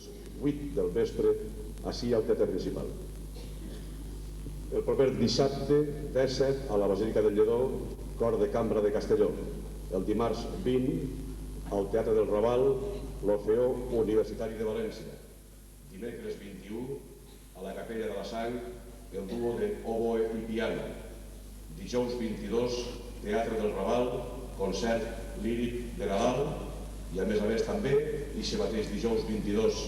les 8 del vespre ací al teatre principal. El proper dissabte 17 a la Basílica del Lledó, Cor de Cambra de Castelló. El dimarts 20 al Teatre del Raval, l'Orfeó Universitari de València. Dimecres 21 a la Capella de la Sang, el duo de oboe i piano. Dijous 22, Teatre del Raval, concert líric de Nadal, i a més també, aquest mateix dijous 22,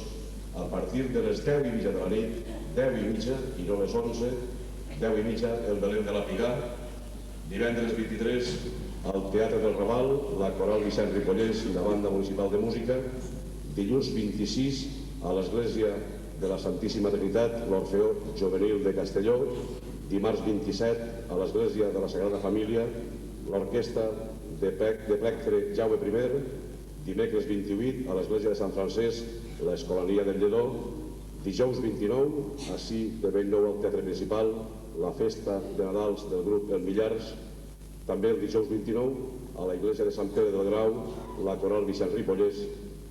a partir de les 10:30 de la nit, 10:30 i no les 11, 10:30 el Belén de la Pigar. Divendres 23 al Teatre del Raval, la Coral Vicent Ripollès i la Banda Municipal de Música. Dilluns 26 a l'Església de la Santíssima Trinitat, l'Orfeó Juvenil de Castelló. Dimarts 27 a l'Església de la Sagrada Família, l'Orquestra de Plectre Jaume I. Dimecres 28 a l'Església de Sant Francesc, l'Escolania del Lledó. Dijous 29, ací de Bellnou al Teatre Principal, la festa de Nadals del grup El Millars. També el dijous 29 a la Iglesia de Sant Pere del Grau, la Coral Vicent Ripollès,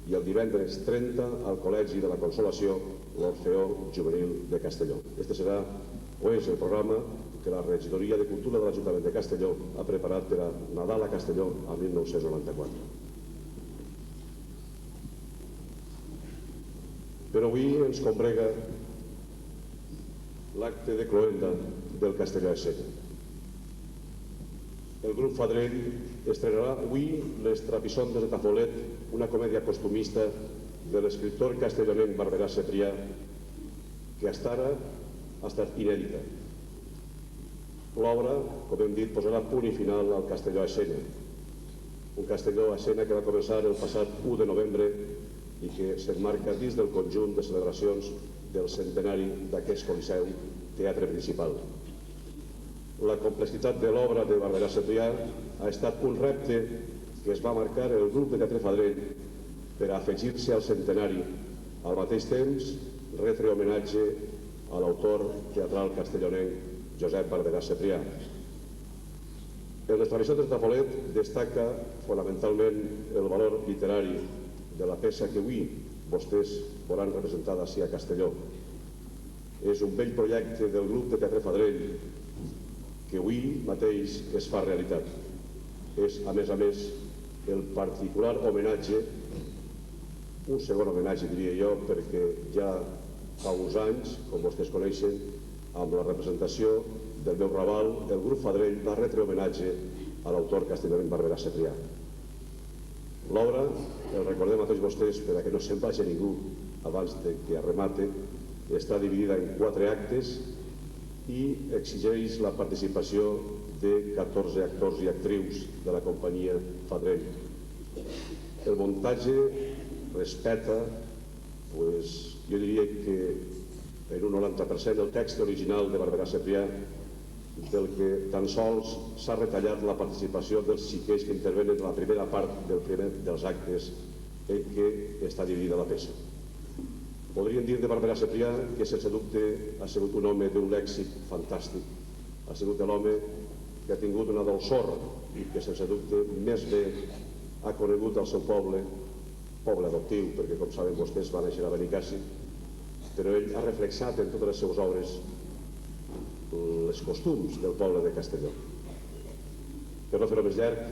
i el divendres 30 al Col·legi de la Consolació, l'Orfeó Juvenil de Castelló. Este serà o és el programa que la Regidoria de Cultura de l'Ajuntament de Castelló ha preparat per a Nadal a Castelló a 1994. Però avui ens combrega l'acte de cloenda del Castelló a Escena. El grup Fadrell estrenarà avui Les Trapisondes de Tafolet, una comèdia costumista de l'escriptor castellonenc Barberà Cebrià, que fins ara ha estat inèdita. L'obra, com hem dit, posarà punt i final al Castelló a Escena. Un Castelló a Escena que va començar el passat 1 de novembre i que s'emmarca dins del conjunt de celebracions del centenari d'aquest Coliseu, teatre principal. La complexitat de l'obra de Barberà Cebrià ha estat un repte que es va marcar el grup de Teatre Fadrell per a afegir-se al centenari, al mateix temps retre homenatge a l'autor teatral castellonenc Josep Barberà Cebrià. En les Trapisondes de Tafolet destaca fonamentalment el valor literari de la peça que avui vostès veuran representada ací a Castelló. És un vell projecte del grup de Teatre Fadrell que avui mateix es fa realitat. És, a més, el particular homenatge, un segon homenatge diria jo, perquè ja fa uns anys, com vostès coneixen, amb la representació del meu Raval, el grup Fadrell va retre homenatge a l'autor castellonenc Barberà Cebrià. L'obra, el recordem a tots vostès per a que no se'n vagi ningú abans que arremate, està dividida en 4 actes i exigeix la participació de 14 actors i actrius de la companyia Fadrell. El muntatge respecta, jo diria que en un 90% el text original de Barberà Cebrià, del que tan sols s'ha retallat la participació dels xiquets que intervenen en la primera part dels actes en què està dividida la peça. Podríem dir de Barberà Cebrià que sense dubte ha sigut un home d'un lèxic fantàstic, ha sigut l'home que ha tingut una dolçor i que sense dubte més bé ha conegut el seu poble adoptiu, perquè com saben vostès va néixer a Benicàssim, però ell ha reflexat en totes les seves obres les costums del poble de Castelló. Per no fer-ho més llarg,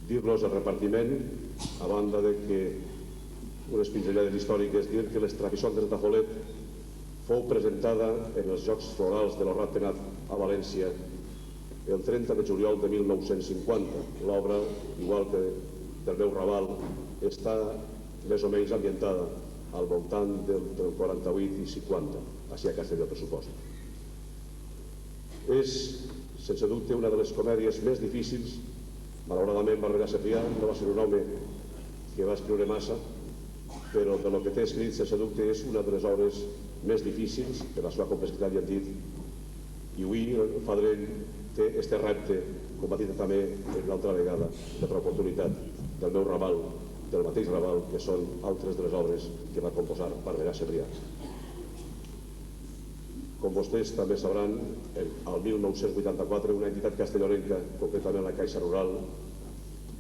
dir-los el repartiment, a banda de que unes pinzellades històriques, dir que Les Trapisondes de Tafolet fou presentada en els Jocs Florals de l'Horrat Tenat a València el 30 de juliol de 1950. L'obra, igual que del meu Raval, està més o menys ambientada al voltant del 48 i 50, així a Castelló, per supost. És, sense dubte, una de les comèdies més difícils. Malauradament, Barberà Cebrià no va ser un home que va escriure massa, però de lo que té escrit, sense dubte, és una de les obres més difícils, per la seva complexitat, ja hem dit, i avui el Fadrell té este repte, com va dir també una altra vegada, de l'oportunitat del meu Raval, del mateix Raval, que són altres de les obres que va composar Barberà Cebrià. Com vostès també sabran, el 1984 una entitat castellonenca, concretament la Caixa Rural,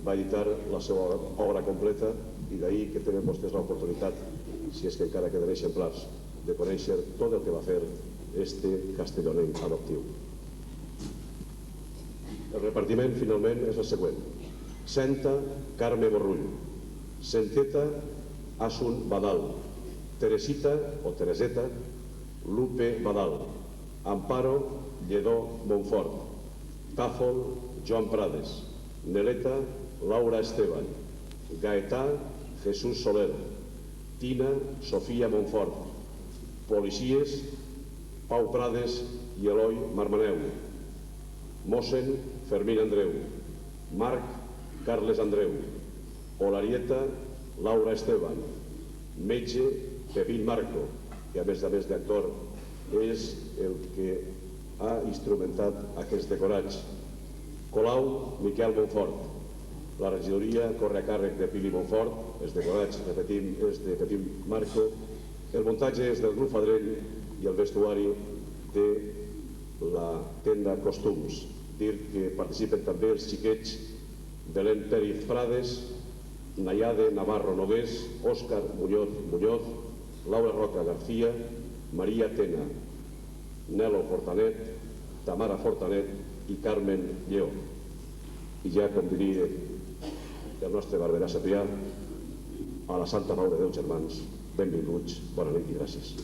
va editar la seva obra completa i d'ahir que tenen vostès l'oportunitat, si és que encara queden exemplars, de conèixer tot el que va fer este castellonenc adoptiu. El repartiment, finalment, és el següent. Senta, Carme Borrull. Senteta, Asun Badal. Teresita, o Tereseta, Lupe Badal. Amparo, Lledó Montfort. Tàfol, Joan Prades. Neleta, Laura Esteban. Gaetà, Jesús Soler. Tina, Sofia Montfort. Policies, Pau Prades i Eloi Marmaneu. Mossen, Fermín Andreu. Marc, Carles Andreu. Olarieta, Laura Esteban. Metge, Pepín Marco, que a més d'actor és el que ha instrumentat aquests decorats. Colau, Miquel Montfort. La regidoria corre a càrrec de Pili Montfort, els decorats, repetim, és de Pepín Marco. El muntatge és del grup Fadrell i el vestuari de la tenda Costums. Dir que participen també els xiquets Belén Pérez Prades, Nayade Navarro Nogués, Òscar Muñoz Muñoz, Laura Roca García, Maria Tena, Nelo Fortanet, Tamara Fortanet i Carmen Lleó. I ja, com diria el nostre Barberà Cebrià, a la Santa Pau de Déu, germans, benvinguts, bona nit i gràcies.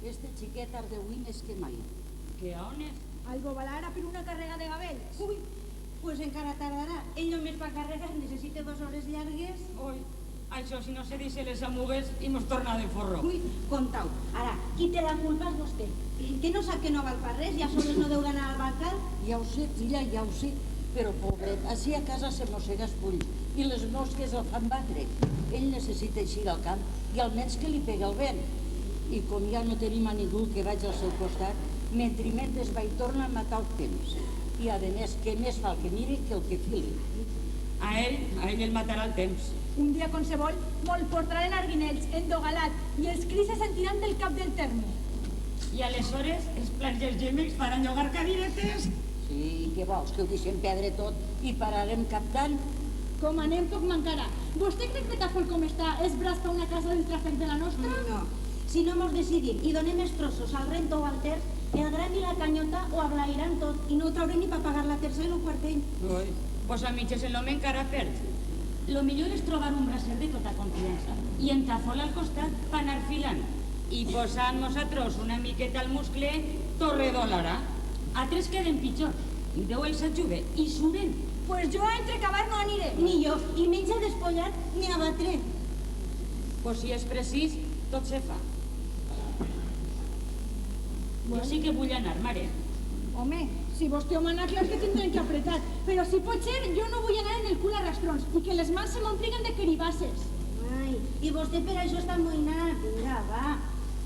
Este xiquet ardeuí més que mai. Que on és? Al Bobalara per una càrrega de gavells. Ui, pues encara tardarà. Ell només va carregar, necessita 2 hores llargues. Ui, això si no se deixa les amugues i mos torna de forro. Ui, contau. Ara, qui té la culpa és vostè. Que no sap que no val per res, ja sols no deu d'anar al bancal. Ja ho sé, filla, ja ho sé. Però, pobret, així a casa se mossega espull i les mosques el fan batre. Ell necessita eixir al camp i almenys que li pega el vent. I com ja no tenim a ningú que vaig al seu costat, mentre es va i torna a matar el temps. I a més, què més fa el que miri que el que fili? A ell el matarà el temps. Un dia qualsevol molt portaran arguinells, endogalat, i els cris se sentiran del cap del terme. I aleshores els plans i els gemecs faran llogar cadiretes. Sí, què vols, que ho deixem perdre tot i pararem captant? Com anem poc mancarà. Vostè crec que Tafol com està és braç per una casa del tràfic de la nostra? No. Si no mos decidim i donem els trossos al rento o al terç, el gram i la canyota ho aglairan tot i no ho traurem ni per pagar la terça i el quartell. Ui, pues a mitges el home encara perd. Lo millor és trobar un bracer de tota confiança i en Tafol al costat per anar filant. I posant nosaltres una miqueta al muscle, torre dòlara. Altres queden pitjor. Déu els ajude i suren. Pues jo a entrecavar no aniré. Ni jo, i menys a despullar ni a batre. Pues si és precís, tot se fa. Jo sí que vull anar, mare. Home, si vostè ho mana, clar que tindrem que apretar. Però si pot ser, jo no vull anar en el cul a rastrons i que les mans se m'ompliguin de queribasses. Ai, i vostè per això està amoïnat. Vinga, va,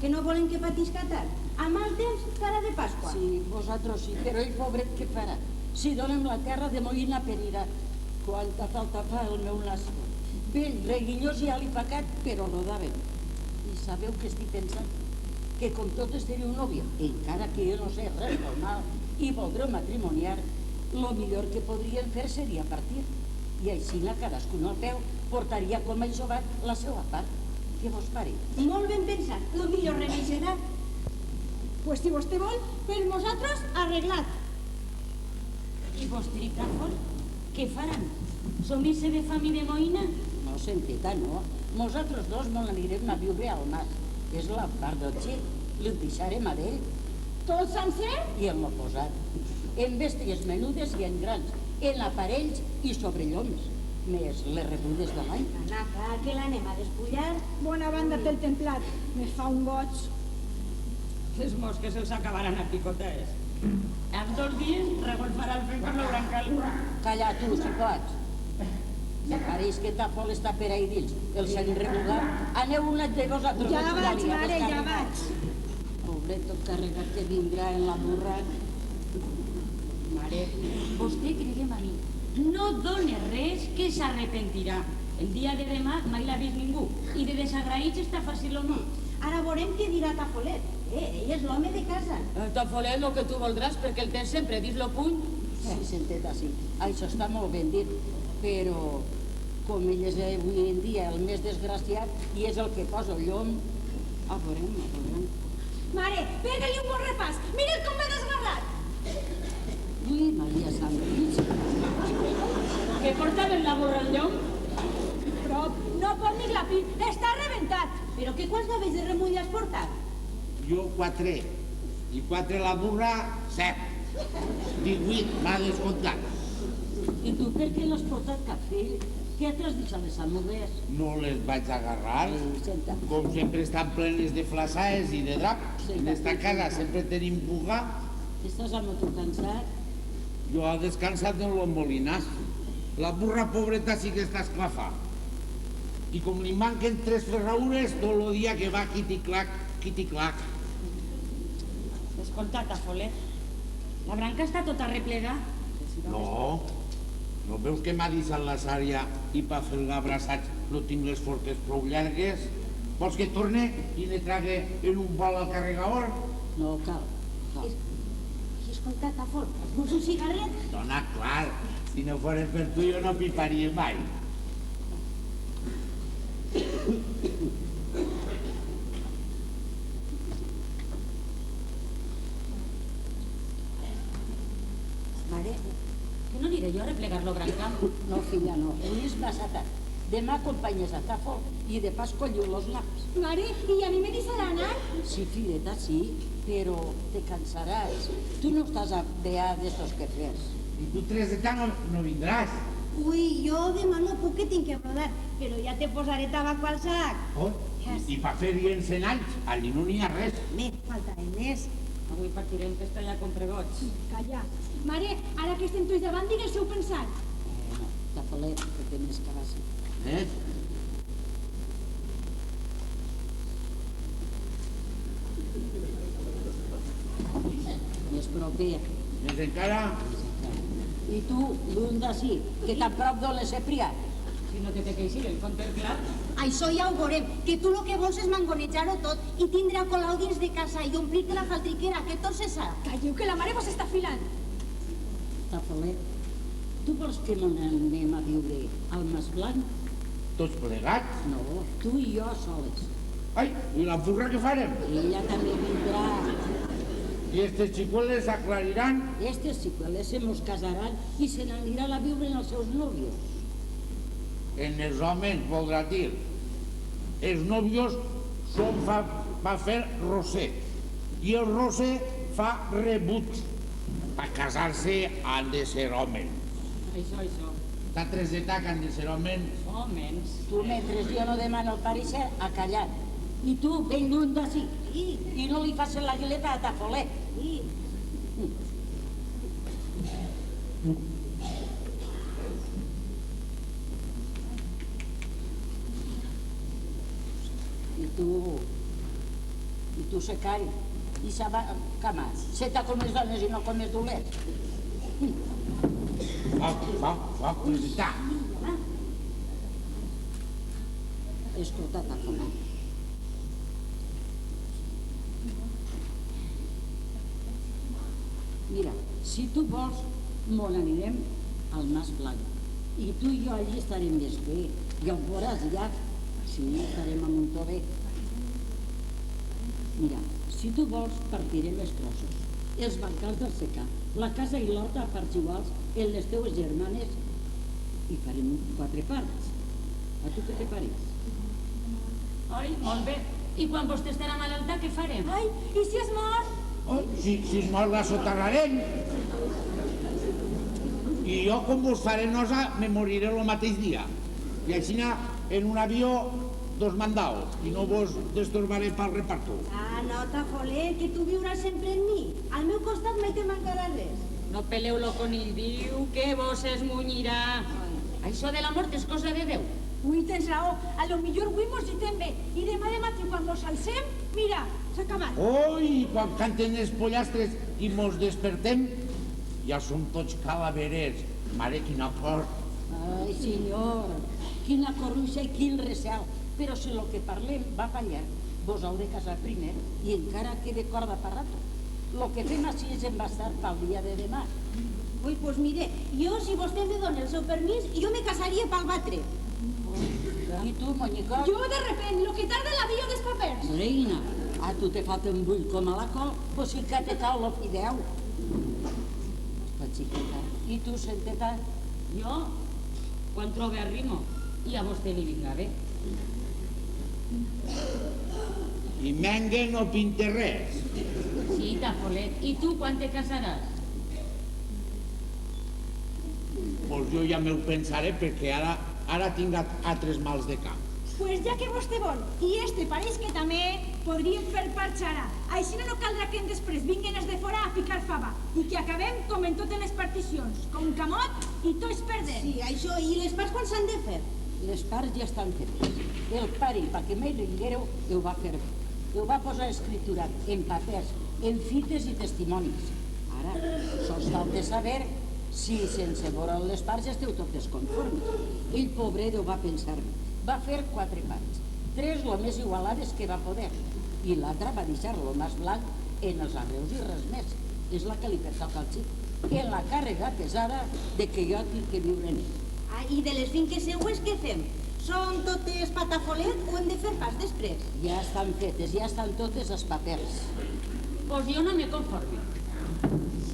que no volen que patisca tant. A mal temps, cara de Pasqua. Sí, vosaltres sí, però ell, pobret, què farà? Si donem la terra de moïna perirà. Quanta falta fa el meu nas. Vell, reguillós i alipacat, però rodaven. I sabeu què estic pensant? Que com totes teniu nòvia, encara que jo no sé res normal, i voldreu matrimoniar, lo millor que podrien fer seria partir. I així cadascun al peu portaria com a jovat la seva part. Què vos pare? Molt ben pensat, lo millor remei serà. Pues si vostè vol, per nosaltres arreglat. I vostre i Tafol, què faran? Som-se de fam i de moïna? No, sentita, no. Nosaltres dos no l'anirem a viure al mas. És la part d'otxe. Li deixarem a ell. Tot sencer? I en l'oposat. En bèsties menudes i en grans, en aparells i sobrelloms, més les rebudes de l'any. Anaca, que l'anem a despullar. Bona banda té el templat. Me fa un goig. Les mosques els acabaran a picotes. En 2 dies regolfarà el fem per lo brancal. Calla tu, si pots. Me pareix que Tafol està per ahí dins. El Sant Rebugat. Aneu un de vosaltres. Ja vaig, mare, ja vaig. Pobre, tot carregat que vindrà en la burra. Mare, vostè creguem a mi. No done res que s'arrepentirà. El dia de demà mai l'ha vist ningú. I de desagraïts està fàcil o no. Ara veurem què dirà Tafolet. Ell és l'home de casa. Tafolet, el que tu voldràs, perquè el tens sempre dins lo puny. Sí, senteta, sí. Això està molt ben dit. Però, com ell és avui en dia el més desgraciat i és el que posa el llom, a veurem, a veurem. Mare, pega-li un bon repàs. Mira'l com va desgarrat. Ui, Maria Santa. Que portaven la borra al llom? Però no pot ni glapir. Està rebentat. Però que quants gaves de remull has portat? Jo 4. I 4 la burra, 7. 18 m'ha descomptat. I tu per què l'has portat cap fill? Què t'has deixat les samudes? No les vaig agarrar. Senta, Com sempre estan plenes de flassaes i de drap. En esta casa sempre tenim buga. estàs amb tu cansat? Jo he descansat en l'embolinàs. La burra pobreta sí que està esclafada. I com li manquen 3 ferraures, tot el dia que va quiticlac, quiticlac. Escolta, Tafolet, la branca està tota replega. No, no veus que m'ha deixat la sària i per fer l'abraçat no tinc les forques prou llargues? Vols que torne i ne trague en un bol al carregador? No, cal. I escolta, Tafol, vols un cigarret? Dona, clar, si no fos per tu jo no piparia mai. Mare, Que no aniré jo a replegar-lo, branca? No, filla, no. Avui és massa tard. Demà acompanyes a Tafol i de pas colliu los naps. Mare, i a mi me deixarà anar? Sí, filleta, sí, però te cansaràs. Tu no estàs beà d'estos que fes. I tu 3 de tant no vindràs. ui, jo demà no puc que tinc que rodar, però ja te posaré tabaco al sac. Oh, i per fer-hi en 100 anys, allí no n'hi ha res. Me faltaré més. Avui partirem festa ja com pregots. Calla. Mare, ara que estem tots davant, digues seu pensat. No, Tafolet, que té més cabassa. Eh? Més proper. Més encara? I tu, lluny d'ací, que tan prop de les he priat. Si no te té que eixir, el compte el clar. Això ja ho veurem, que tu el que vols és mangonejar-ho tot i tindre a Colau dins de casa i omplir-te la faltriquera, que tot se sap. Calleu, que la mare vos està filant. Tafolet, tu vols que no anem a viure al Mas Blanc? Tots plegats? No, tu i jo soles. Ai, i la burra què farem? Ella també vindrà. I estes xicueles s'aclariran? Estes xicueles se mos casaran i se n'aniran a viure en els seus nòvios. en els homes voldrà dir. Els novios són pa fer roser i el roser fa rebut. Per casar-se han de ser homes. Això. D'altres d'etat han de ser homes. Homes. Tu, mentre jo no demano el pareixer, a callar. I tu, ben lluny d'ací. I no li facis la guileta a Tafolet. I tu se call. I sabe que més. Seta com les dones i no com els dolents. Foc, felicitat. Escolta, Tafolet. Mira, si tu vols, molt anirem al Mas Blanc. I tu i jo allí estarem més bé. Ja ho veuràs, ja. Sí, estarem a Montover. Mira, si tu vols, partirem els trossos. Els bancals del secà, la casa i l'horta a parts iguals, en les teues germanes, i farem 4 parts. A tu què te pareix? Ai, molt bé. I quan vostè estarà malalta, què farem? Ai, i si es mor? Si es mor la soterrarem. I jo, com vos faré nosa, me moriré el mateix dia. I així en un avió 2 mandaos i no vos destorbaré pel reparto. Ah, no, Tafolet, que tu viuràs sempre en mi. Al meu costat mai te mancarà res. No peleu lo conill viu, que vos es munyirà. Això de la mort és cosa de Déu. Ui, tens raó. A lo millor avui mos citem bé. I demà de matí, quan mos alcem, mira, s'ha acabat. Oi, quan canten els pollastres i mos despertem, ja som tots calaverers. Mare, quina por. Ai, senyor, quina corruixa i quin recel. Però si lo que parlem va fallar, vos heu de casar primer i encara quede corda per rato. Lo que fem així és embastar pel dia de demà. Ui, pues mire, jo, si vostè me dona el seu permís, jo me casaria pel batre. I tu, monyicot? Jo, de repent, lo que tarda l'avió dels papers. Reina, a tu te falta un bull com a la col, pues sí que te cal lo fideu. Xiqueta, i tu, senteta? Jo, quan trobe el ritmo, i a vostè li vinga bé. I mengue no pinte res. Sí, Tafolet. I tu quan te casaràs? Pues jo ja m'ho pensaré perquè ara tinc altres mals de cap. Pues ja que vostè vol, i este pareix que també podríem fer parts ara. Així no caldrà que després vinguen els de fora a picar fava i que acabem com en totes les particions, com camot i tots perdent. Sí, això, i les parts quan s'han de fer? Les parts ja estan fetes. El pare, perquè me renguereu, ho va fer bé. Ho va posar escriturat en papers, en fites i testimonis. Ara, sols falta saber si sense veure les parts esteu totes conformes. Ell, pobret, ho va pensar bé. Va fer 4 parts, 3 lo més igualades que va poder, i l'altra va deixar-lo més blanc en els arreus i res més. És la que li pertoca al xic, en la càrrega pesada de que jo tinc que viure en ell. Ah, i de les finques seues què fem? Són totes patafolet o hem de fer pas després? Ja estan fetes, ja estan totes els papers. Pues jo no me conforme.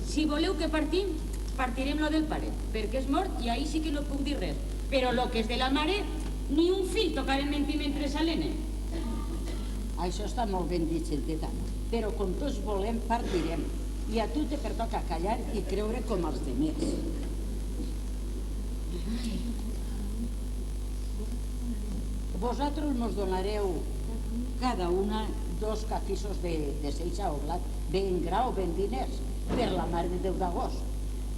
Si voleu que partim, partirem lo del pare, perquè és mort i ahir sí que no puc dir res. Però lo que és de la mare, ni un fill tocarem mentir mentre s'alene. Això està molt ben dit, senteta, però com tots volem, partirem. I a tu te pertoca callar i creure com els demés. Vosaltres mos donareu cada una 2 cafissos de seixa o blat, ben gra o ben diners, per la Mare de Déu d'agost.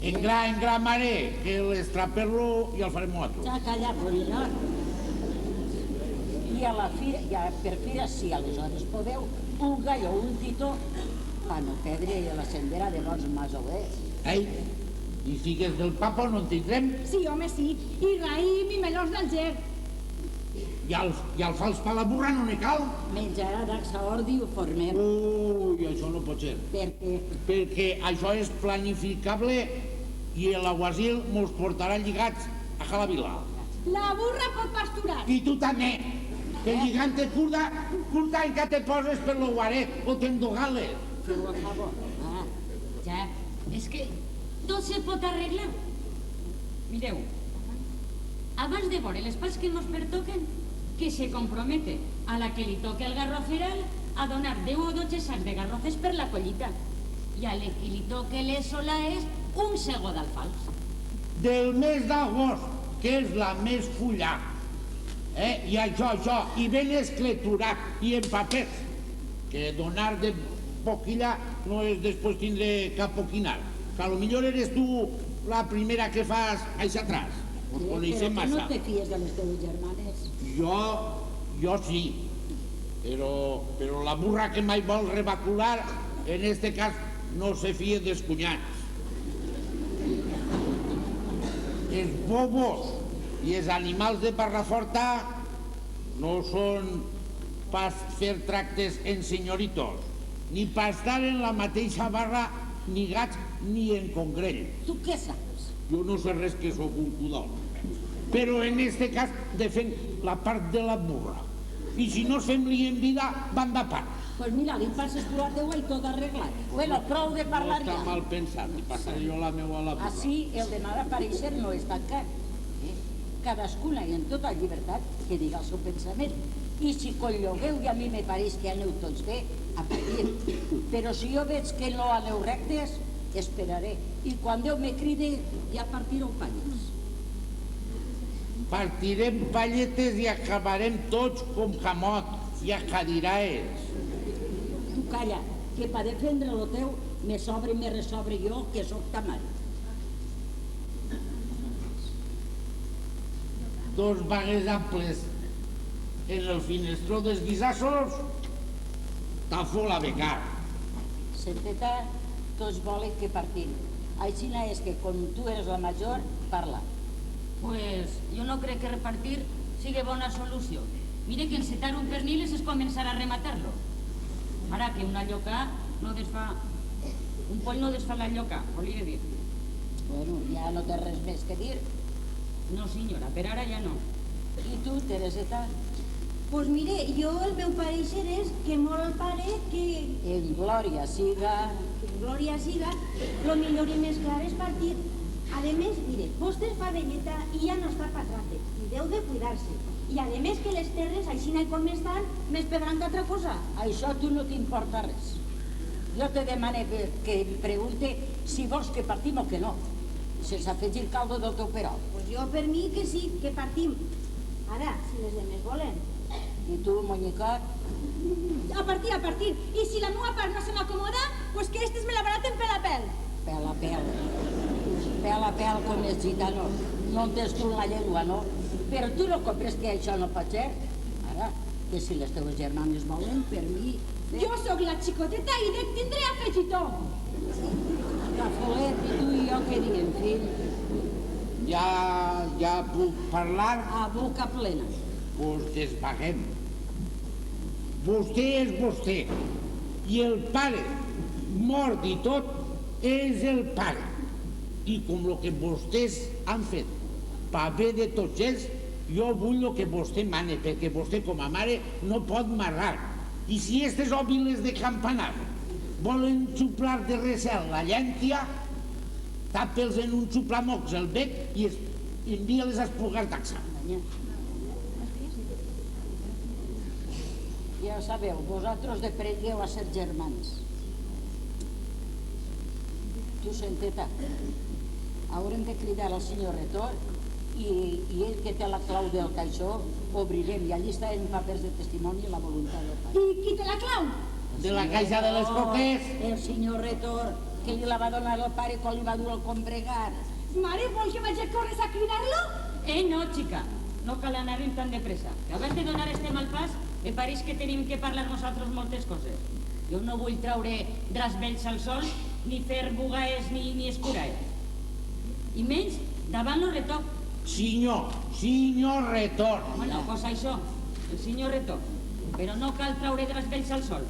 En gra, mare, que l'estraperlo i el farem nosaltres. Ja calla, senyor. I a la fira, ja per fira, si aleshores podeu, un gall o un titó, per no perdre la sendera de bons masolers. Ei, i figues del papa no en tindrem? Sí, home, sí. I raïm i melons del ger. I el fals pa la burra no n'hi cal? Menjarà d'axa ordi i ho formem. Ui, això no pot ser. Per què? Perquè això és planificable i l'aguasil mos portarà lligats a Jalavila. La burra pot pasturar. I tu també, que lligant-te curta en què te poses per lo guaret o t'endogales. Feu-ho a favor. Ah, Ja, és que tot se pot arreglar. Mireu, abans de veure les parts que mos pertoquen, que se compromete a la que li toque el garroferal a donar 10 o 12 sacs de garrofes per la collita i a la que li toque les solaes un segó d'alfals. Del mes d'agost, que és la més fulla, i això, i ben escriturat i en papers, que donar de poquilla no és després tindre cap poquinar. Que a lo millor eres tu la primera que fas això atrás. Us coneixem Però que massa. no te fies de les teves germanes. Jo sí, però la burra que mai vol rebacular, en este cas, no se fia dels cunyats. Els bobos i els animals de Barraforta no són pas fer tractes en senyoritos, ni pas estar en la mateixa barra ni gats ni en congrell. Tu què saps? Jo no sé res que sóc un cudol. Però en este cas defenc la part de la burra. I si no fem-li en vida, van de part. Pues mira, li passes tu la teua i tot arreglat. Bueno, prou de parlar No està ja. mal pensat, li passaré jo la meua a la burra. Així el d'anar a aparèixer no és tancat. Cadascuna i en tota llibertat que diga el seu pensament. I si collogueu i a mi me pareix que aneu tots bé, a partir. Però si jo veig que no aneu rectes, esperaré. I quan Déu me cride, ja partireu palles. Partirem palletes i acabarem tots com jamot i a cadiraes. Tu calla, que per defendre lo teu me sobre i me ressobre jo, que sóc ta mare. 2 bagues amples en el finestró dels guisassos, t'afo la becar. Senteta, tots volen que partim. Així és que, com tu eres la major, parla. Pues jo no crec que repartir sigui bona solució. Mire que encetar un perniles és començar a rematar-lo. Ara que una lloca no desfà... Un poll no desfà la lloca, volia dir. Bueno, ja no té res més que dir. No, senyora, per ara ja no. I tu, Tereseta? Pues mire, jo el meu pareixer és que molt el pare que En glòria siga... glòria siga, lo millor i més clar és partir. A més, mire, vostè fa velleta i ja no està patrate, i deu de cuidar-se. I a més que les terres, així com estan, més pedran que altra cosa. Això a tu no t'importa res. Jo te demane que em pregunte si vols que partim o que no, sense afegir el caldo del teu perol. Pues jo per mi que sí, que partim. Ara, si les demés volen. I tu, Moñicot? A partir. I si la meva part no se m'acomoda, pues que estes me la baraten per la pèl. Pela, pèl com els gitanos. No entens tu la llengua, no? Però tu no compres que això no pot ser? Ara, que si les teves germanes volen, per mi... Jo sóc la xicoteta i de tindré afegitó. Cafolet, i tu i jo què diem, fill? Ja puc parlar? A boca plena. Pues desvaguem. Vostè és vostè. I el pare, mort i tot, és el pare. I com el que vostès han fet per bé de tots ells, jo vull el que vostè mane, perquè vostè com a mare no pot marrar. I si estes òbiles de campanar volen xuplar de recel la llàntia, tapa'ls en un xuplamocs el bec i envia-les a esplugar taxa. Ja ho sabeu, vosaltres deprengueu a ser germans. Tu, Senteta, haurem de cridar al senyor Retor i ell que té la clau del caixó, obrirem i allí està en papers de testimoni la voluntat del pare. I qui té la clau? De la caixa de les coques. El senyor Retor, que li la va donar el pare quan li va dur el combregar. Mare, vol que vaig a córrer a cridar-lo? No, xica, no cal anar-hi tan de pressa. Abans de donar este mal pas, me pareix que tenim que parlar nosaltres moltes coses. Jo no vull traure draps vells al sol, ni fer bugaes ni escuraes. I menys davant el retoc. Senyor Retor. Bueno, pues això, el senyor Retor. Però no cal traure draps vells al sol.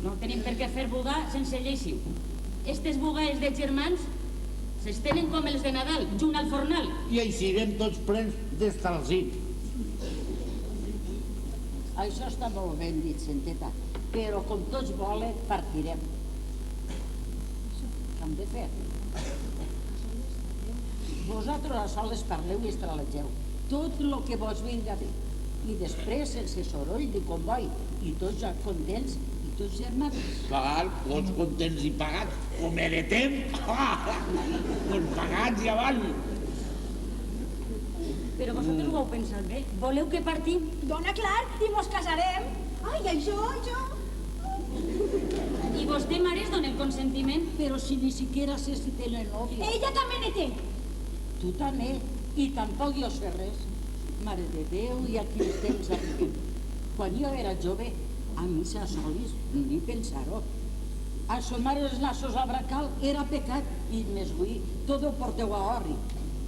No tenim per què fer bugar sense lleixiu. Estes bugaes de germans s'estenen com els de Nadal, junt al fornal. I eixirem tots plens d'estalzim. Això està molt ben dit, Senteta, però com tots volen, partirem. Què hem de fer? Vosaltres a soles parleu i estralegeu. tot el que vos vinga bé. I després, sense soroll ni comboi, i tots ja contents i tots germans. Clar, tots contents i pagats, com heretem, doncs pagats i avall. Però vosaltres ho heu pensat bé? Voleu que partim? Dona clar, i mos casarem. Ai, això. I vostè, mares, dona el consentiment? Però si ni siquiera sé si té la nòvia. Ella també ne té. Tu també, i tampoc jo sé res. Mare de Déu, i a quins temps arribem. Quan jo era jove, a missa solis, ni pensar-ho. Assomar els nassos a bracal era pecat, i més avui tot ho porteu a orri.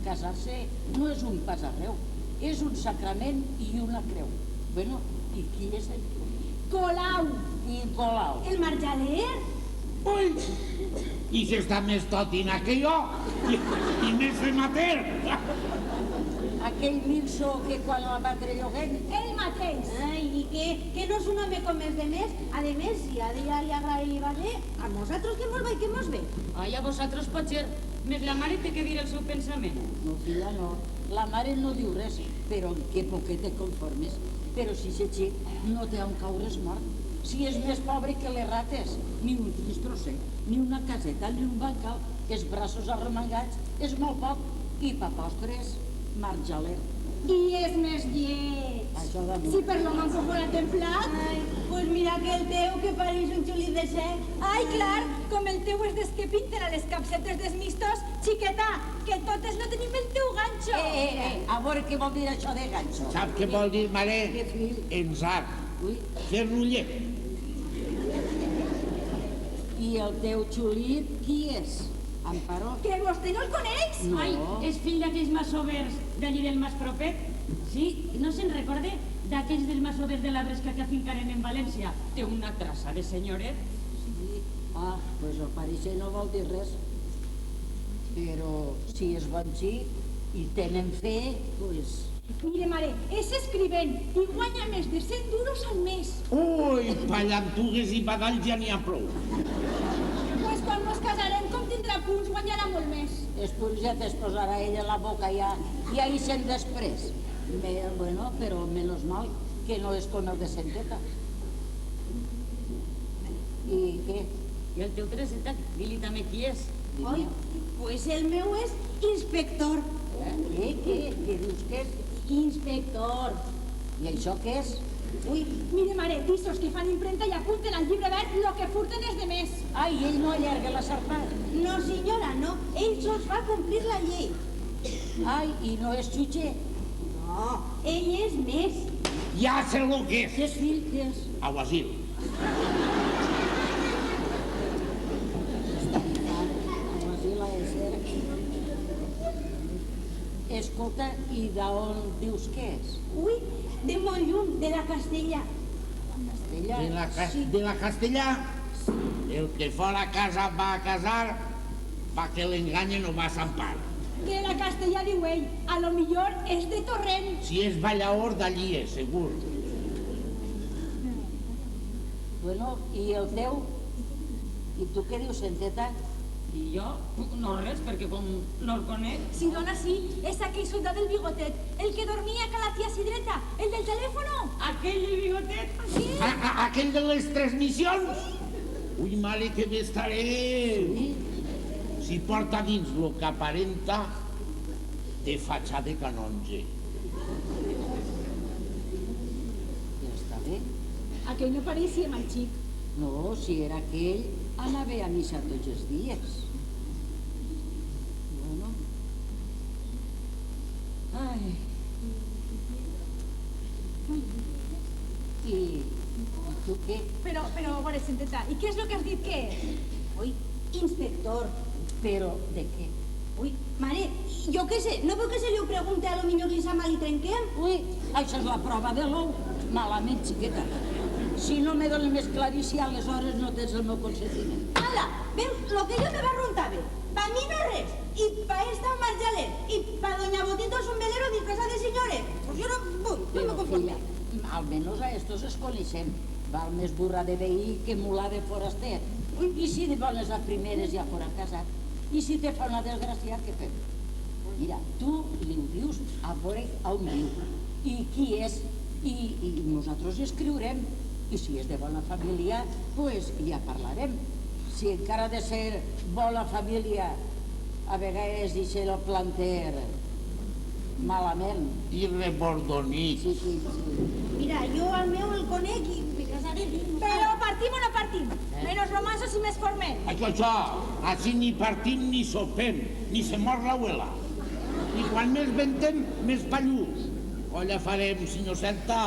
Casar-se no és un pas arreu, és un sacrament i una creu. Bueno, i qui és el tu? Colau. I Colau. El Marjaler? Ui! I si està més totina que jo, i més remater. Aquell minso que quan la va trelloguent... Ell mateix. Ai, i que no és un home com els demés. A més, si a ella li agrada i li va bé, a nosaltres que mos va i que mos ve. Ai, a vosaltres potser. Més la mare té que dir el seu pensament. No, filla, no. La mare no diu res, però en què poquet te conformes. Però si aquest xic no té on caure's mort. Si és més pobre que les rates, ni un tristrosser, ni una caseta, ni un bancal, que els braços arremangats és molt poc. I pa postres, Marjaler. I és més lleig. Això damunt. Si per lo manco fora templat. Ai, pues mira que el teu que pareix un xulit de sec. Ai, clar, com el teu és des que pinten a les capsetes dels mistos, xiqueta, que totes no tenim el teu ganxo. A veure què vol dir això de ganxo. Sap què vol dir, mare? Què, fill? Ensar. Ui, Fer-lo llet. i el teu xulit, qui és? Amparo? Que vostè no el coneix? No. Ai, és fill d'aquells masovers d'allí del Mas Propet? Sí, no se'n recorde d'aquells dels masovers de la Bresca que afincaren en València? Té una traça de senyoret. Sí. Ah, pues el pareixer no vol dir res. Però si és bon xic i tenen fe, pues... Mire, mare, és escrivent i guanya més de 100 duros al mes. Ui, pallantugues i badalls ja n'hi ha prou. Pues quan nos casarem, com tindrà punts, guanyarà molt més. Després ja t'es posarà ella la boca ja, i ahí se'n després. Bueno, però menos mal que no és com el de Centeta. I què? I el teu treseta, dili també qui és. Oi, pues el meu és inspector. Què dius que és? Inspector. I això què és? Ui, Mire, mare, visos que fan imprenta i apunten al llibre verd lo que furten és de més. Ai, ell no allarga la sarpada. no senyora, no. Ell sols fa complir la llei. Ai, i no és xutxer. No, ell és més. Ja sé el que és. Què és fill? Què és? Aguasil. Aguasila és ser. Escolta, i d'on dius que és? Ui, de molt lluny, de la Castella. Castella? De la Castellà. El que fora a casa va a casar, va que l'enganyen o va a Sant Pare. De la Castella diu ell, a lo millor és de Torrent. Si és ballaor, d'allí és, segur. Bueno, i el teu? I tu què dius, Centeta? I jo? No res, perquè com no el conec... Si dona sí, és aquell soldat del bigotet, el que dormia que la tia Sidreta, el del telèfono. Aquell de bigotet? Sí. Aquell de les transmissions? Ui, mare, que bé estaré. Si porta dins lo que aparenta, té fatxa de canonge. Ja està bé. Aquell no pareixia mal xic. No, si era aquell, anava a missa tots els dies. Bueno. Ai, I tu què? Però, a veure, Centeta, i què és el que has dit que és? Ui, inspector. Però de què? Ui, mare, jo què sé, no veu que se li ho pregunte, a lo millor li sa mal i trenquem? Ui, això és la prova de l'ou. Malament, xiqueta. Si no me dones més clarícia, aleshores no tens el meu consentiment. Ala, veus, lo que jo me va runtar-me. Pa mi no res, i pa esta un marjaler, i pa doña Botito es un velero disfrazat de senyores. Pues jo no vull, no me conforme. Almenys a estos es coneixem. Val més burra de veí que mula de foraster. I si de bones a primeres ja fora casat? I si te fa una desgràcia, què fem? Mira, tu li ho dius a veure on viu i qui és, i nosaltres escriurem. I si és de bona família, doncs ja parlarem. Si encara ha de ser bona família, a vegades deixa el planter malament. I rebordonit. Sí. Mira, jo al meu el conec i me casaré. Però partim o no partim? Menos romansos i més formel. Això, així ni partim ni sopem, ni se mor l'abuela. I quan més ventem, més pallús. Olla farem, senyor Celta.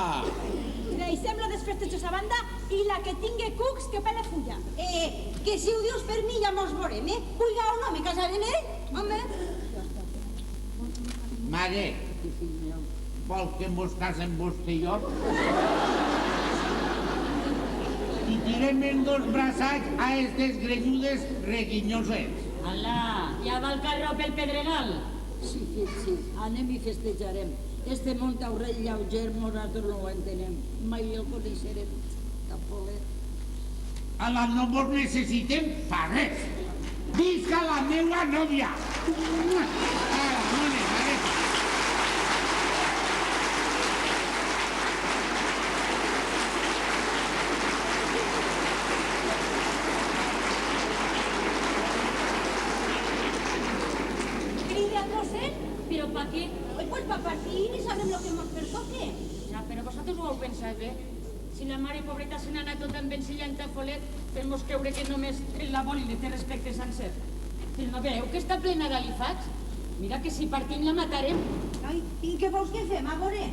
Deixem lo dels festejos a banda i la que tingui cucs que pele fulla. Que si ho dius per mi ja mos veurem, Puiga o no, me casaré amb ell, home. Mare, vol que mos casem vostè i jo? I tirem en dos braçats a estes grenyudes reguinyoses. Alà, ja va el carro pel Pedregal. Sí, anem i festejarem. Este Montaurell lleuger nosaltres no ho entenem. Mai el coneixerem, Tafolet. Ala, no vos necessitem per res. Visca la meua nòvia! Ala, mone, mare. Crida al docent? Però pa què? Pues pa partir i sabrem lo que mos pertoque. Ja, però vosaltres ho heu pensat bé? Si la mare pobreta se n'ha anat tot amb ensillant a Folet, fem-nos creure que només la vol i li té respecte sencer. Però no veieu que està plena d'alifats? Mira que si partim la matarem. Ai, i què vols que fem, a veure?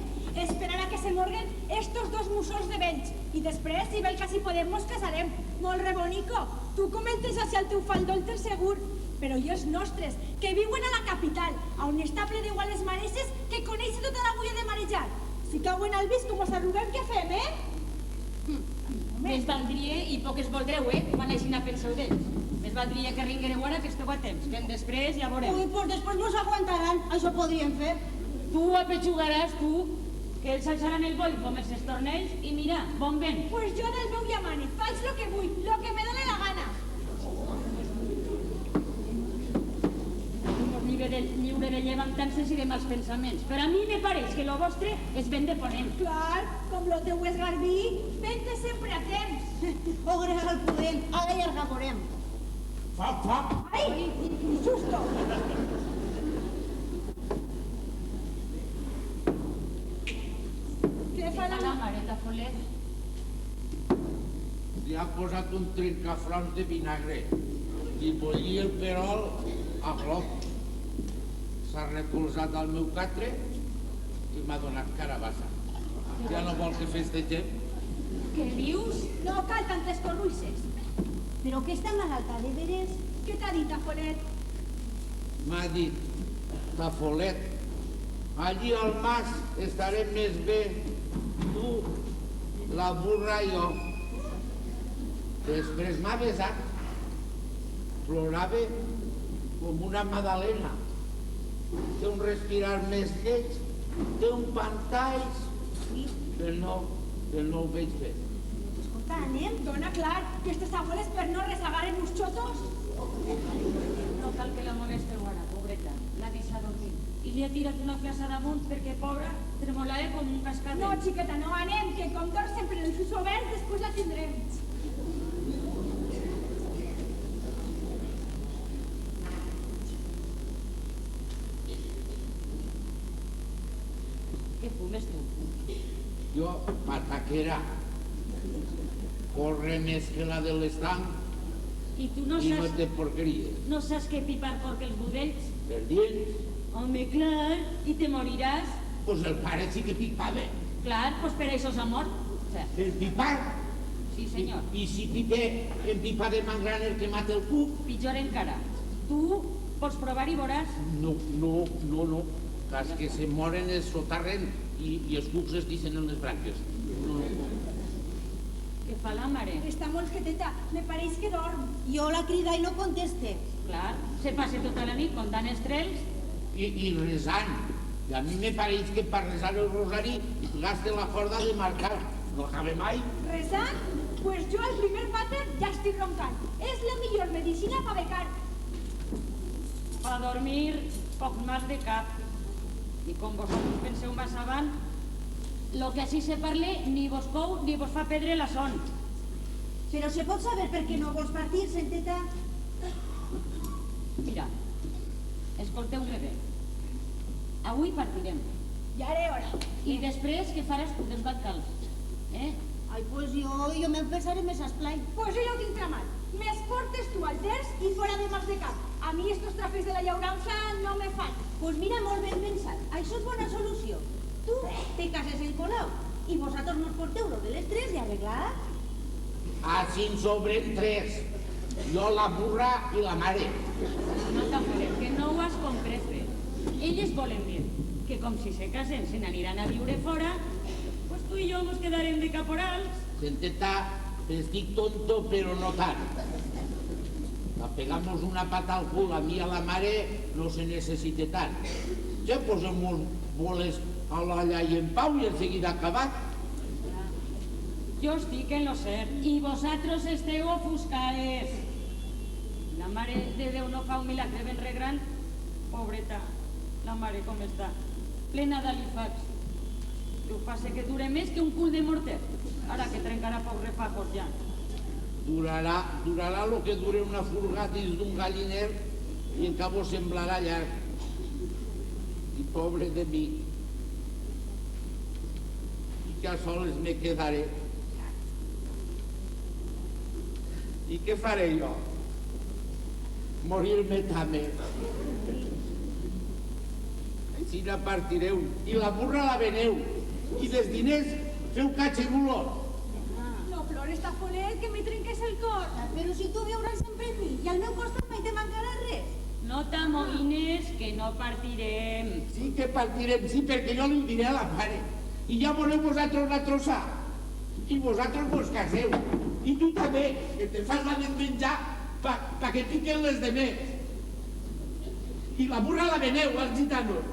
Esperar a que se morguen estos dos mussons de vells. I després, si vel que si podem, mos casarem. Molt rebonico. Tu comentes així al teu faldol del segur. Però i els nostres, que viuen a la capital, a un estable d'iguales mareses que coneix tota l'agulla de marejar. Si cauen al vis, com us arruguem, què fem, Més valdria, i poc es voldreu, quan així penseu d'ells. Més valdria que ringuereu ara que esteu a temps, que després ja veurem. Ui, pues després mos aguantaran, això podríem fer. Tu apetxugaràs, tu, que ells alçaran el boi com els estornells i mira, bon vent. Pues jo del meu llamane, faig lo que vull, lo que me dóna la gana. Lliure de llevantar-se i de mals pensaments. Però a mi me pareix que lo vostre és ben de ponent. Clar, com lo teu és garbí, vente sempre a temps. Ogre al pudent, ara ja el veurem. Foc, foc! Ai, quin susto! Què fa La la... mareta Folet. Li ha posat un trencaflors de vinagre i bullir el perol a glob. S'ha recolzat al meu catre i m'ha donat carabassa. Ja no vol que festegem? Què dius? No cal tantes corruixes. Però que està malalta, de veres? Què t'ha dit, Afolet? M'ha dit, Tafolet, allí al mas estarem més bé tu, la burra i jo. Després m'ha besat. Plorava com una magdalena. Té un respirar més lleig, té un pantalls, que no ho veig bé. Escolta, anem. Dona clar que estes abueles per no rezagar en uns xotos. No cal que la molesteu ara, pobreta. L'ha deixat dormir. I li ha tirat una classe damunt perquè, pobra, tremolava com un cascabel. No, xiqueta, no anem, que com dors sempre el sus obert, després la tindrem. Què fumes tu? Jo, pataquera, corre més que la de l'estanc I tu no i no saps, té porqueries. no saps què pipar porc els budells? Per dins, Home, clar, i te moriràs. pues el pare sí que pipava. Clar, doncs per això s'ha mort. O sea, El pipar, sí, senyor. i si pipé en pipa de mangraner que mata el cuc, Pitjor encara. Tu pots provar i veuràs. no. Cas que se moren es sotarren i els cucs es deixen en les branques. No. Què fa la mare? Està molt quieteta, me pareix que dorm. Jo la crida i no conteste. Clar, se passa tota la nit contant estrels. I resant. I a mi me pareix que per resar el rosari gaste la corda de marcar. No acabe mai. Resant? Pues jo al primer vàter ja estic roncant. És la millor medicina per becar. Pa dormir, poc mal de cap. I com vosaltres penseu més avant, lo que així se parle ni vos cou ni vos fa perdre la son. Però se pot saber per què no vols partir, senteta? Mira, escolteu-me bé. Avui partirem. Ja era hora. I després què faràs tu dels bancals? Ai, pues jo me'n pensaré més esplai. Pues jo ja ho tinc tramat. Més portes tu al terç i fora de mals de cap. A mi estos trapers de la llaurança no me fan. Pues mira, molt ben pensat. Això és bona solució. Tu te cases en Colau i vosaltres nos porteu lo de les 3 i arreglar. Així en sobren 3. Jo, la burra i la mare. No t'amoles, que no ho has comprès bé. Elles volen dir que com si se casen se n'aniran a viure fora, pues tu i jo nos quedarem de caporals. Senteta, estic tonto, però no tant. La pegamos una pata al cul a mi i a la mare no se necessita tant. Ja posem uns boles a l'olla i en pau i en seguida acabat. Jo estic en lo cert i vosaltres esteu ofuscades. La mare de Déu no fa un milagre ben regran. Pobreta, la mare com està, plena d'alifats. Diu, passa que dure més que un cul de morter. Ara que trencarà pocs refajos ja. Durarà lo que dure una furga dins d'un galliner i en cabo semblarà llarg. I pobre de mi. I que a soles me quedaré. I què faré jo? Morir-me també. Així la partireu. I la burra la veneu. I dels diners feu catxegulot. No plores, tafolet, que me trenques el cor. Però si tu viuràs sempre amb mi i al meu costat mai te mancarà res. No t'amoïnes, que no partirem. Sí que partirem, sí, perquè jo li diré a la mare. I ja voleu vosaltres la trossa. I vosaltres vos caseu. I tu també, que te fas la desmenjar pa que piquen les demés. I la burra la veneu, als gitanos.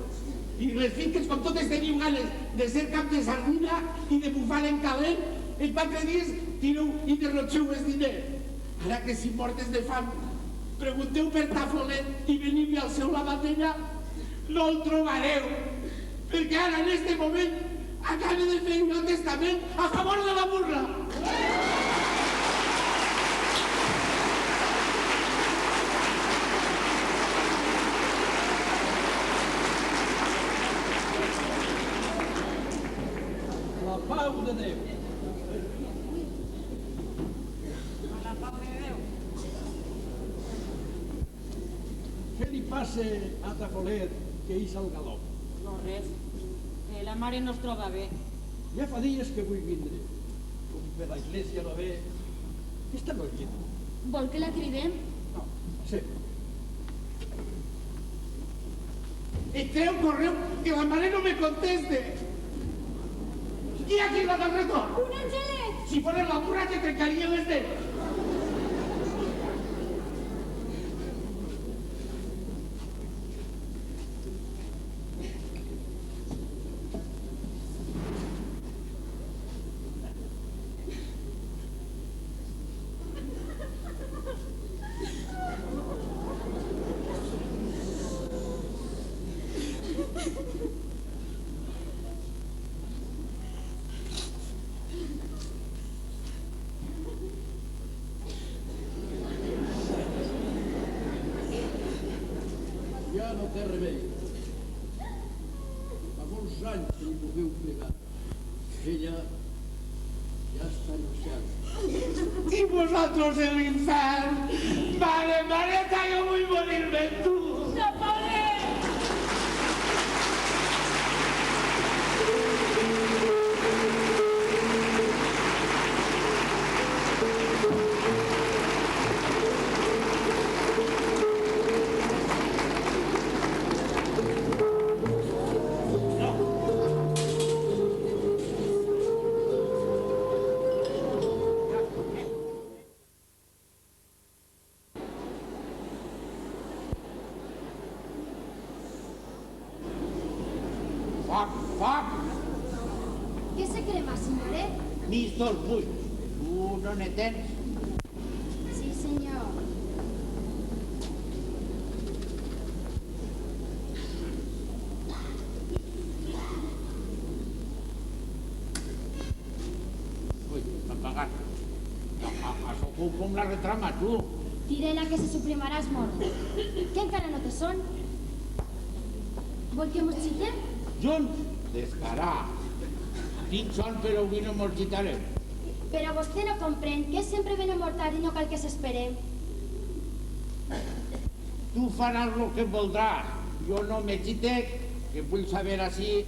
I les finques, com totes teniu ganes de ser cap de sardina i de bufar en calent, en 4 dies tireu i derrotxeu els diners. Ara que si mortes de fam, pregunteu per Tafolet i veniu al seu lavatella, no el trobareu, perquè ara en este moment acaba de fer un testament a favor de la burra. La pau de Déu. A la pau de Déu. Què li passa a Tafolet que és al galop? No res, que la mare no es troba bé. Ja fa dies que vull vindre. Com per la església no ve, està no llit. Vol que la cridem? No, sí. Entreu, correu, que la mare no me conteste. Qui aquí la del retorn? Un angelet! Si fos la burra te trencaria les dents. Ja no té remei. Fa molts anys que li pugueu plegar. Ella ja està anunciada. I vosaltres en l'infern. Mare, mareta, jo vull morir-me amb tu. Foc, foc! Què se crema, senyoret? Mis 2 buits. Tu no ne tens? Sí, senyor. com la retrama, tu. Tira-la que se suprimaràs molt. Que encara no te són? Vol que mos xitem? Junts? Descarat. Tinc son, però avui no mos xitarem. Però vostè no comprèn que és sempre ben amortat i no cal que s'espere. Tu faràs el que voldràs. Jo no me xitec, que vull saber així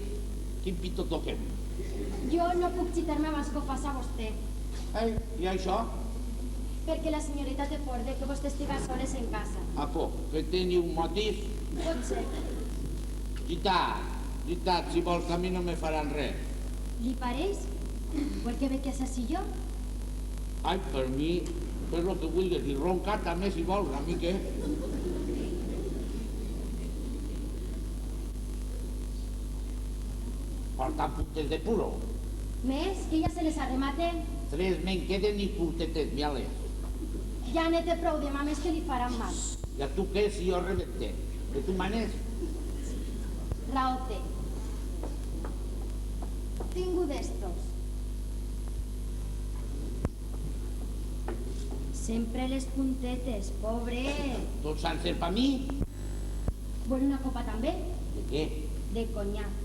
quin pito toquem. Jo no puc xitar-me abans que ho faci vostè. I això? Perquè la senyorita té por de que vostè estiga soles en casa. A poc, que teniu un motiu? Pot ser. Veritat, si vols a mi no me faran res. Li pareix? Vol que ve que assassí jo? Ai, per mi, fes el que vulguis. I roncar també, si vols, a mi què? Porta puntes de puro. Més, que ja se les arrematen. 3 me'n queden i puntetes, miales. Ja n'he té prou de mames que li faran mal. I a tu què si jo rebente? Que tu manes? Raó té. Tinc d'estos. Sempre les puntetes, pobre. Tot sencer per mi? Vol una copa també? De què? De conyac.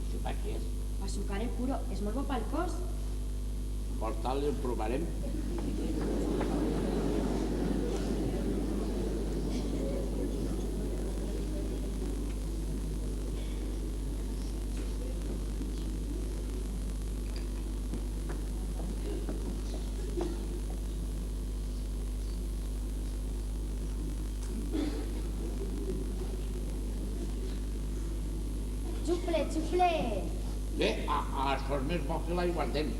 Això per què és? Pa sucar el puro, és molt bo pel cos. Per tal, el provarem. Xufle, xufle. Bé, això és més bo que l'aiguardent.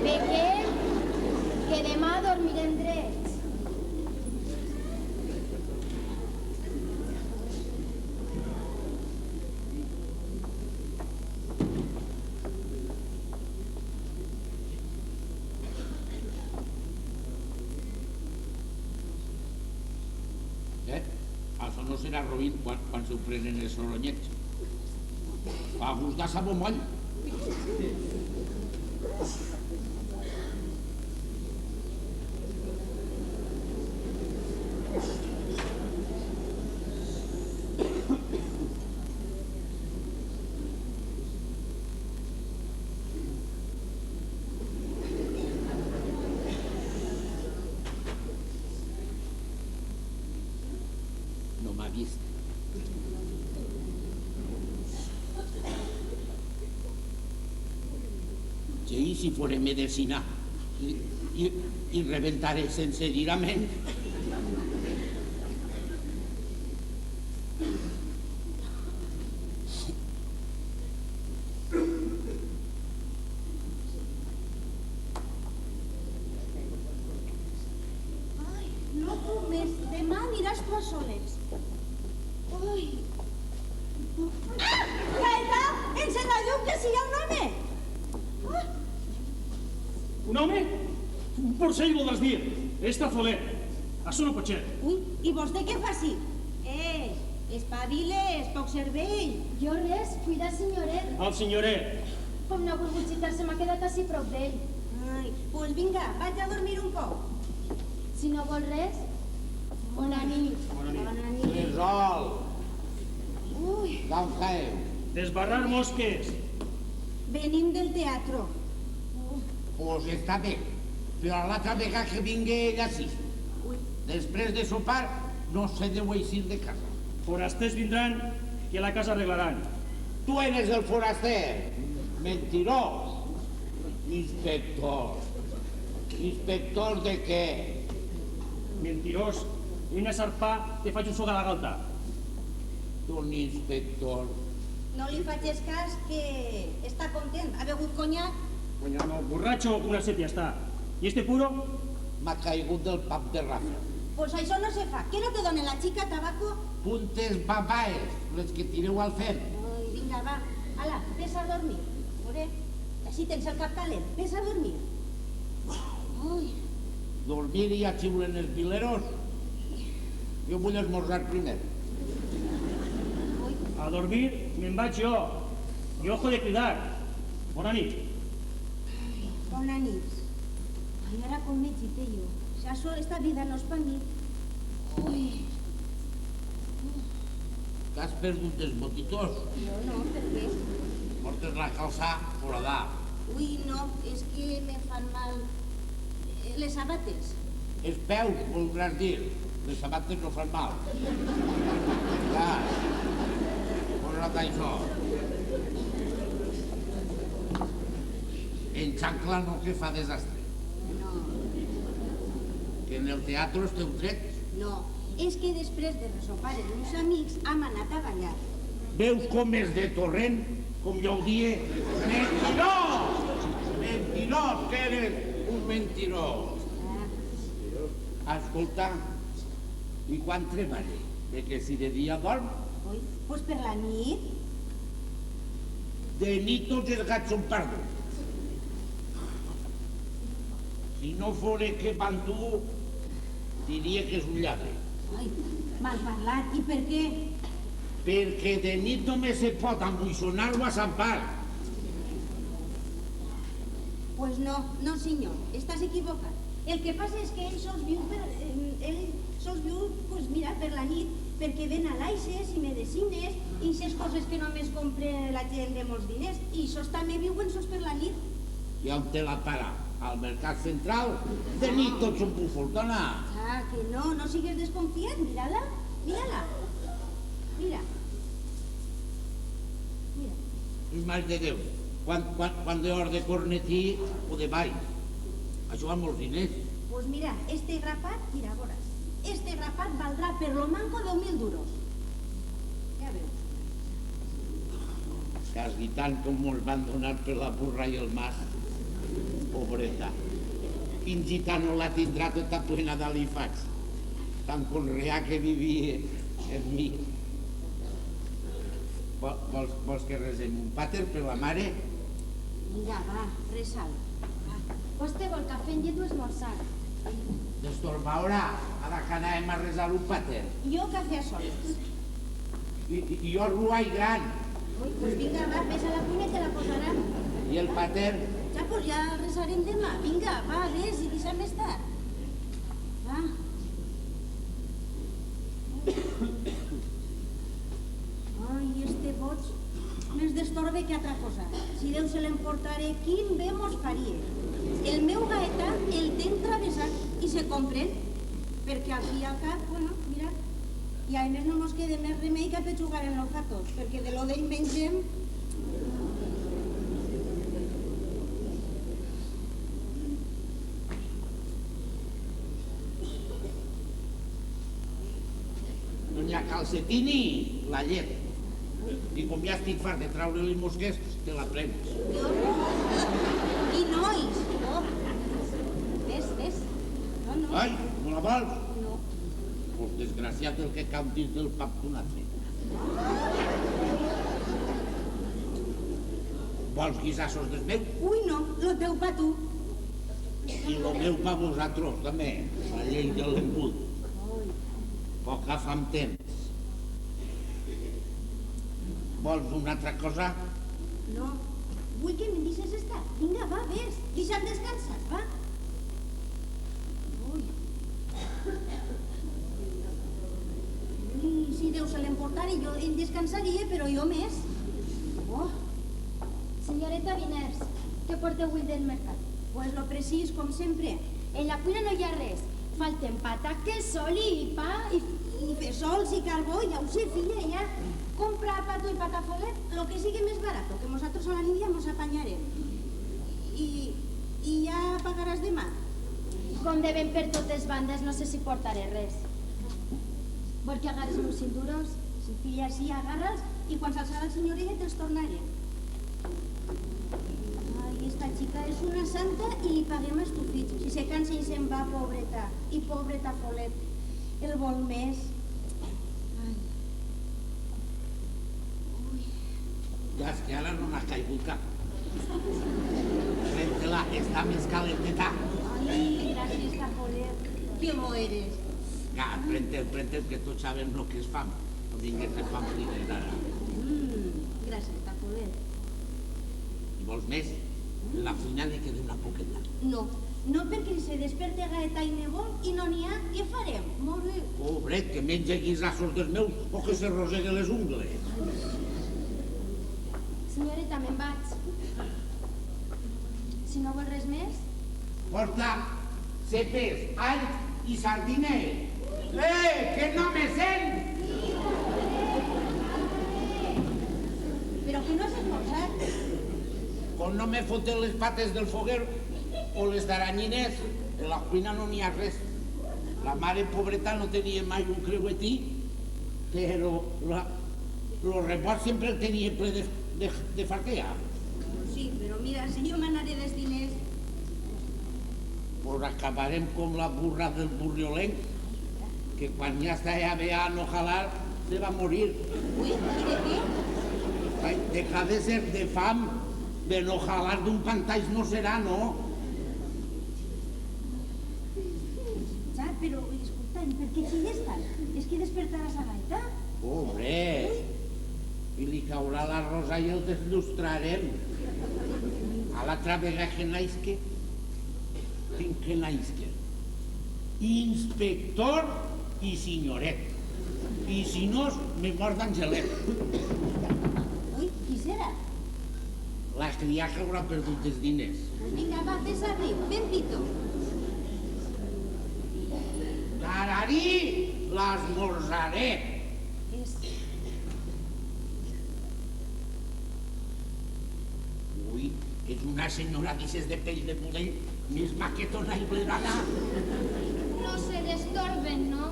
Bequem, que demà dormirem drets. Això no serà roïn quan s'ho prenen els soronyets. Fa gust de sabó moll. No m'ha vist. I si fora medicina i rebentaré sense dirament. Ai, no puc més. Demà aniràs tu a soles. Ui. Gaeta, encén la llum, que sigui un home. Un home? Un porcell voldràs dir. És tafoler. Això no pot ser. Ui, i vostè què fa així? Espaviles, poc cervell. Jo res, cuida senyoret. El senyoret. Com no ha volgut citar-se, m'ha quedat així prop d'ell. Ai, pues vinga, vaig a dormir un poc. Si no vol res, bona nit. Bona nit. Bona nit. Tresol, Ui, d'on cau? Desbarrar mosques. venim del teatre. Pues està bé, però l'altra vegada que vingui ell així, després de sopar, no se deu eixir de casa. Forasters vindran i a la casa arreglaran. Tu eres el foraster, mentirós. Inspector. Inspector de què? Mentirós. Vine a sarpar, te faig un soc a la galta. Un inspector. No li facis cas, que està content. Ha begut conyac? Coño, no, borratxo una set ja està. I este puro? M'ha caigut del pap de Rafa. Pues això no se fa. Què no te dona la xica tabaco? Puntes babaes, les que tireu al fem. Ai, vinga, va. Ala, vés a dormir. Veure, així tens el cap calent. Vés a dormir. Ui, Dormir i a xiulen els vileros. Jo vull esmorzar primer. A dormir me'n vaig jo. I ojo de cridar. Bona nit. bona nit. Ai, ara com m'exite jo. Si això, esta vida no és per mi. Ui. T'has perdut els botitors? No, per què? Portes la calça forada. Ui, no, és que me fan mal les sabates. Els peus, voldràs dir. Les sabates no fan mal. Clar, posa't això. En xancla no que fa desastre. No, Que en el teatre esteu trets. no, és que després de resopar amb uns amics hem anat a ballar. Veus com és de torrent? Com jo ho die? Mentirós! Mentirós, que eres un mentirós. Escolta, i quan treballa? De que si de dia dorm? Ui, doncs per la nit. De nit tots els gats són pardos. Si no fos que van dur, diria que és un lladre. Ai, mal parlat. I per què? Perquè de nit només se pot embuixonar-lo a Sant Pal. Pues no, no senyor, estàs equivocat. El que passa és que ell sols viu, pues mira, per la nit, perquè ven a l'aixes i medicines i aquestes coses que només compra la gent de molts diners. I això també viuen sols per la nit. I on te la para? Al Mercat Central? De nit tots són búfols, dona. Ah, que no, no sigues desconfiat, mira-la, mira-la. Mira. Mira. Mare de Déu, quan de hora de cornetí o de ball? Això va molts diners. Pues mira, este grapat, mira, veuràs, este grapat valdrà per lo manco 10.000 duros. Ja veus. Quasi tant com mos van donar per la burra i el mas. Pobreta. Quin gitano la tindrà tota plena d'alifacs. Tan conreà que vivia en mi. Vols que resem un pàter per la mare? Mira, va, resal. Vostè vol cafè en llet o esmorzar? D'estorbaura, ara que anàvem a resar un pàter. Jo cafè a soles. I jo ruai gran. Ui, pues vinga, va, ves a la cuina i te la posaran. I el pàter? Ja, pues ja el resarem demà. Vinga, va, ves i deixa'm estar. Va. Ai, este boig més destorbe que altra cosa. Si Déu se l'emportaré, quin bé mos faria. El meu gaeta el ten travessat i se comprèn, perquè al fi i al cap, bueno, mira, i a més no mos queda més remei que pechugar en los gatos, perquè de lo d'ell mengem. Doña Calcetini, la llet. I com ja estic fart de traure-li mosques, te la prens. I nois! Oh. Ves? No. Ai, no la vols? No. Pues desgraciat el que cau dins del pap d'un altre. Vols guisassos del meu? Ui, no, lo teu pa tu. I lo meu pa vosaltres, també. La llei de l'embut. Poca fam temps. Vols una altra cosa? No, vull que me deixes estar. Vinga, va, ves. Deixa'm descansar, va. Ui, si Déu se l'emportara, jo ell descansaria, però jo més. Oh, Senyoreta Viners, què porteu avui del mercat? pues lo precís, com sempre. En la cuina no hi ha res. Falten patates, oli i pa i... I fesols i carbó, ja ho sé, filla, ja. Compra pato i patafolet, lo que sigui més barat, que nosaltres a la nit ja mos apanyarem. I ja pagaràs demà. Com devem per totes bandes, no sé si portaré res. Vol que agarres uns cinturons? Si filla, sí, agarra'ls i quan s'alçarà el senyoret te'ls tornaré. Ai, esta xica és una santa i li paguem estufits. Si se cansa i se'n va, pobreta. I pobreta Folet, el vol més. Ai. Ui. Ja és que ara no m'ha caigut cap. Prende-la, està més calenteta. Ai, gràcies, Folet. Que bo eres. Ja, prende-el, que tots sabem el que és fam. No tingues de fam diners ara. Gràcies, Folet. I vols més? La cuina li queda una poqueta. No, No perquè se desperte Gaeta i Nebol i no n'hi ha, què farem? Molt bé. Pobret, que menja guisassos dels meus o que se rosegue les ungles. Senyoreta, me'n vaig. Si no vol res més... Porta cepes, all i sardines. Que no me sent! Però que no has esmorzat? Com no me foten les pates del foguer o les d'aranyines, en la cuina no n'hi ha res. La mare pobreta no tenia mai un creuetí, però lo rebost sempre el tenia ple de fartea. Sí, però mira, si jo m'anaré dels diners... Pues acabarem com la burra del burriolenc, que quan ja està a vear no jalar, se va morir. Ui, i de què? Deja de ser de fam, de no jalar d'un pantalls no serà, no? Ja, però, escolta'm, per què xilles tant? És que despertaràs a Gaeta? Pobre! I li caurà la rosa i el desllustrarem. A l'altra vegada que naixque, tinc que naixque. Inspector i senyoret. I si no, me mor d'angelet. Ui, qui serà? La cria que haurà perdut els diners. Vinga, va, fes-li, ben pito. Tararí, l'esmorzaré. Ui, és una senyora d'aixes de pell de budell, més maquetona i blerada. No se destorben, no?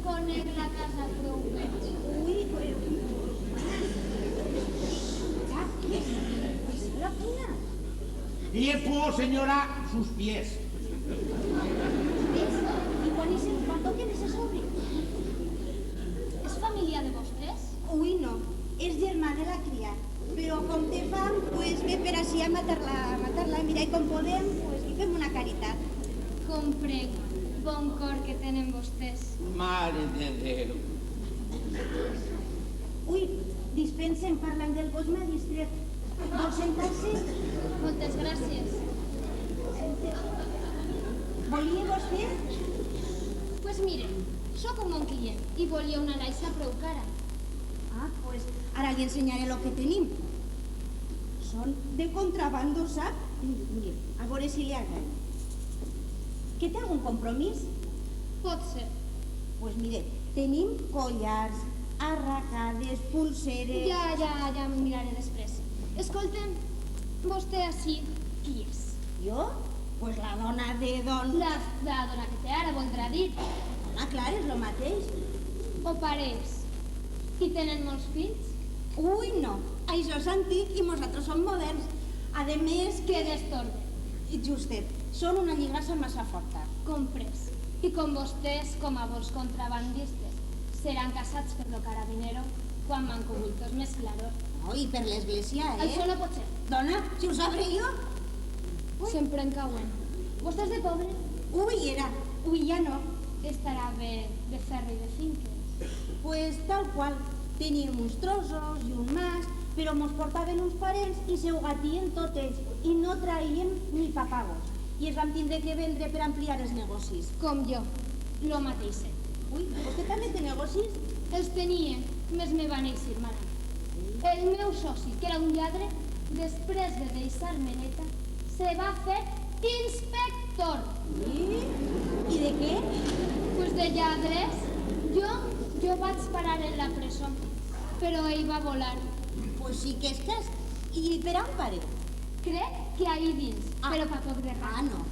Conec la casa prou bé. Ui, ja, és la cuina. Llepo, senyora, sus pies. I quan toquen ese sobre? És família de vostès? Ui, no, és germà de la cria. Però com té fam, pues ve per així a matar-la. Mira, i com podem, pues li fem una caritat. Comprenc. Bon cor que tenen vostès. Mare de Déu. Ui, dispensen, parlant del gos m'ha distret. Vol sentar-se? Moltes gràcies. Volia vostè? Pues mire, sóc un bon client i volia una laixa prou cara. Ah, pues ara li ensenyaré el que tenim. Són de contrabando, sap? Mire, a veure si li agrada. Que té algun compromís? Pot ser. Pues mire, tenim collars, arracades, pulseres... Ja m'ho miraré després. Escolta'm, vostè així, qui és? Jo? Pues la dona de don... La dona que té ara, voldrà dir. Ah, clar, és el mateix. O parells. I tenen molts fills? Ui, no. Això és antic i nosaltres som moderns. A més Que destorbe. Justet, són una lligassa massa forta. Comprès. I com vostès, com a vols contrabandistes, seran casats per lo carabinero quan manco bultos més claros. No, i per l'església, Això no pot ser. Dona, si ho sabré jo. Sempre en cauen. Vostè és de pobre? Ui, era. Ui, ja no. Estarà bé de ferro i de finques. Pues tal qual. Teníem uns trossos i un mas, però mos portaven uns parents i se ho gatien tot ells i no traïem ni papagos. I es vam tindre que vendre per ampliar els negocis. Com jo. Lo mateix. Ui, vostè també té negocis? Els tenia, més me van eixir malalt. El meu soci, que era un lladre, després de deixar-me neta, se va fer inspector. I de què? Pues de lladres. Jo vaig parar en la presó, però ell va volar. Pues sí que és cas. I per on pare? Crec que ahí dins, però fa poc de res. Ah, no.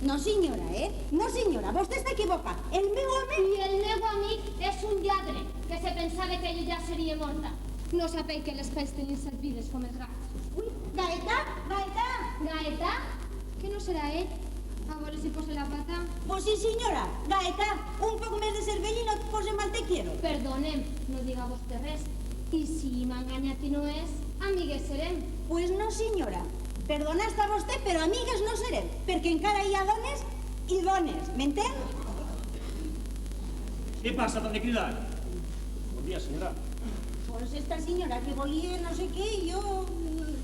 No, senyora, No, senyora, vostè està equivocat. El meu home... I el meu amic és un lladre, que se pensava que ell ja seria morta. No sapeu que les pells tenien servides com els gats. Ui, Gaeta, Gaeta! Gaeta? Que no serà ell? A veure si posa la pata. Pues sí, senyora. Gaeta, un poc més de cervell i no et pose mal te quiero. Perdonem, no diga vostè res. I si m'ha enganyat i no és, amigues serem. Pues no, senyora. Perdona està vostè, però amigues no serem, perquè encara hi ha dones i dones, m'entén? Què passa, tant de cridar? Bon dia, senyora. Pues esta senyora que volia no sé què i jo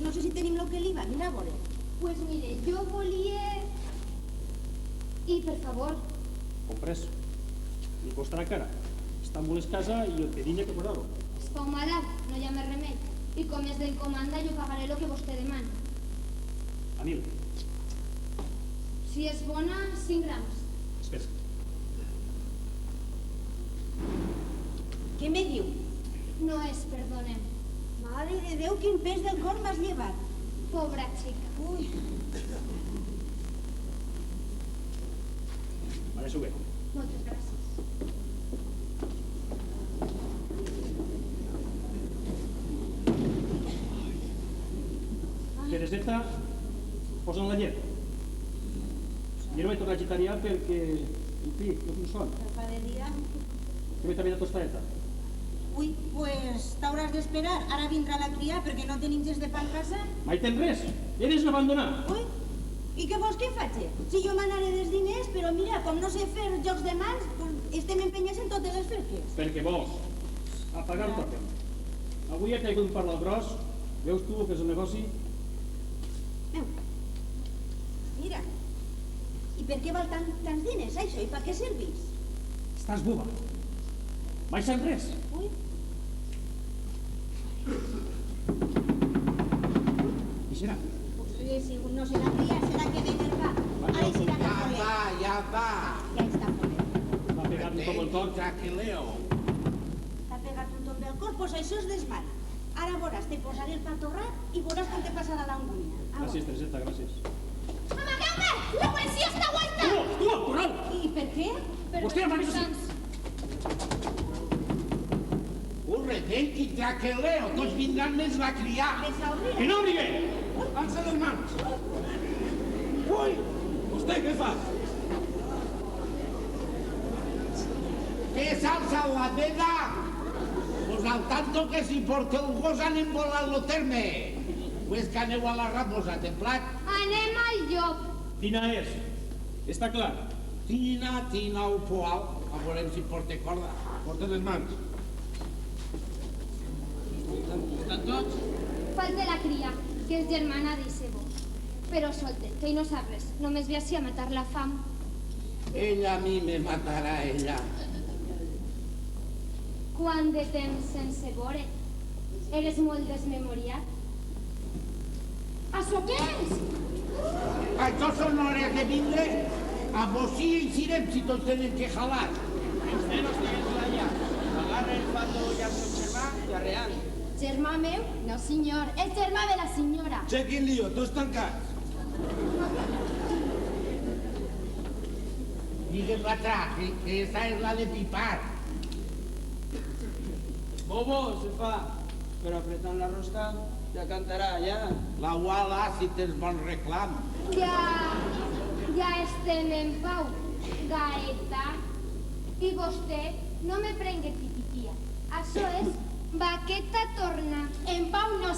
no sé si tenim lo que li va, mira a veure. Pues mire, jo volia I, per favor, Comprès. Li costarà cara. Està molt escasa i el que dinya que posar-ho. es fa un malalt, no hi ha més remei. I com és d'encomanda, jo pagaré el que vostè demana. A 1.000. Si és bona, 5 grams. Espera. Què me diu? No és, perdonem. Mare de Déu, quin pes del cor m'has llevat. Pobra xica. Ui, Me deixo bé. Moltes gràcies. Tereseta, posa'm la llet. Jo no m'he tornat gitarià perquè, en fi, no tinc son. per fa de dia. Que m'he també de tostadeta. Ui, pues t'hauràs d'esperar. Ara vindrà la cria perquè no tenim gens de pa en casa. Mai tens res? Eres un abandonat. Ui, i què vols que faig? Si jo m'anaré dels diners, però mira, com no sé fer jocs de mans, pues estem empenyats en totes les ferques. Perquè vols. A pagar toquen. Avui ha caigut un par del gros. Veus tu el que és el negoci? Mira, i per què val tants diners, això? I per què servís? Estàs boba. Mai sent res. Ui, I serà. si no serà cria, serà que ve el pa. Ara hi serà Ja que va, ja va. Ja està follent. M'ha pegat un cop al cor. Jaquileo. T'ha pegat un tomb del cor, pues això és desmal. Ara veuràs, te posaré el pa torrat i veuràs com te passarà l'angúnia. Gràcies, Tereseta, gràcies. Amagueu-me! La policia està guaita! Tu, corral! I per què? Vostè, Marisa, sí. Un retenqui, Jaquileo. Tots vindran més a criar. Ves a obrir. Que no obligué! Alça les mans. Ui! Vostè què fa? Que s'alça la veda. Pues al tanto que si porta el gos anem volant lo terme. Pues que aneu a la Raposa, templat. Anem al llop. Quina és? Està clar. Tina o poal. A veurem si porta corda. Porta les mans. Estan tots? Falta la cria, que és germana d'Isebo. Però solte, que ell no sap res. Només ve així a matar la fam. Ella a mi me matarà, ella. Quant de temps sense veure? Eres molt desmemoriat. Això què és? Això són hores de vindre. A bocí i cirem si tots tenen que jalar. Usted no sigue allá. Agarra el pato ya su germà i arreant. Germà meu? No, senyor. És germà de la senyora. Che, quin lío, tots tancats. Digue'm atrás, que esa és la de pipar. Bobo, se fa. Però apretant la rosca ja cantarà, ja. La Uala, si tens bon reclam. Ja estem en pau. Gaeta. I vostè no me prengue tipitia. Això és baqueta torna. En pau no